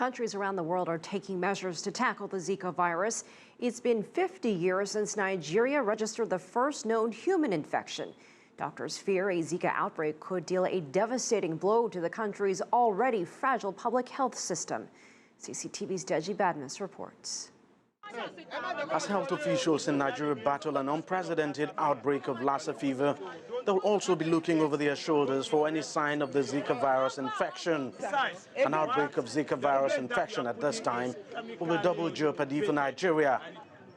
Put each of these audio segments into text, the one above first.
Countries around the world are taking measures to tackle the Zika virus. It's been 50 years since Nigeria registered the first known human infection. Doctors fear a Zika outbreak could deal a devastating blow to the country's already fragile public health system. CCTV's Deji Badmus reports. As health officials in Nigeria battle an unprecedented outbreak of Lassa fever, they'll also be looking over their shoulders for any sign of the Zika virus infection. An outbreak of Zika virus infection at this time will be double jeopardy for Nigeria.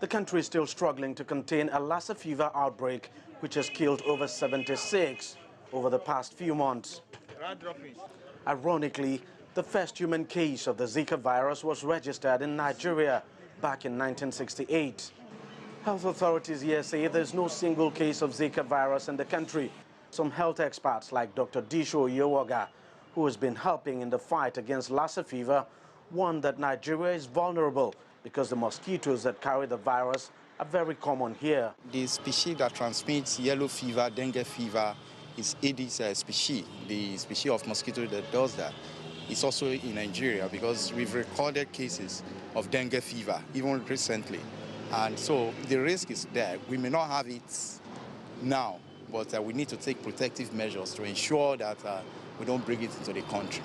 The country is still struggling to contain a Lassa fever outbreak, which has killed over 76 over the past few months. Ironically, the first human case of the Zika virus was registered in Nigeria back in 1968. Health authorities here say there's no single case of Zika virus in the country. Some health experts like Dr. Disho Yewoga, who has been helping in the fight against Lassa fever, warn that Nigeria is vulnerable because the mosquitoes that carry the virus are very common here. The species that transmits yellow fever, dengue fever, is Aedes species, the species of mosquito that does that. It's also in Nigeria because we've recorded cases of dengue fever, even recently. And so the risk is there. We may not have it now, but we need to take protective measures to ensure that we don't bring it into the country.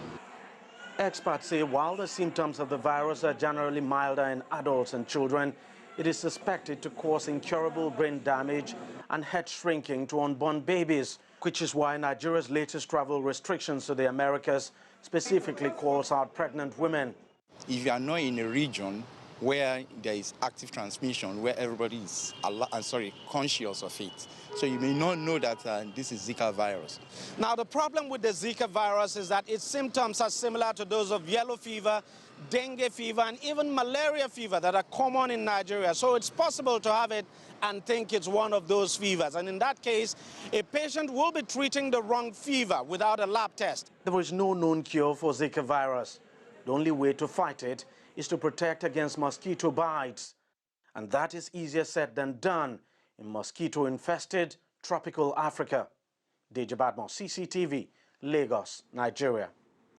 Experts say while the symptoms of the virus are generally milder in adults and children, it is suspected to cause incurable brain damage and head shrinking to unborn babies, which is why Nigeria's latest travel restrictions to the Americas specifically calls out pregnant women. If you are not in a region where there is active transmission, where everybody is conscious of it, so you may not know that this is Zika virus. Now, the problem with the Zika virus is that its symptoms are similar to those of yellow fever, dengue fever, and even malaria fever that are common in Nigeria. So it's possible to have it and think it's one of those fevers. And in that case, a patient will be treating the wrong fever without a lab test. There is no known cure for Zika virus. The only way to fight it is to protect against mosquito bites. And that is easier said than done in mosquito-infested tropical Africa. Deji Badmus, CCTV, Lagos, Nigeria.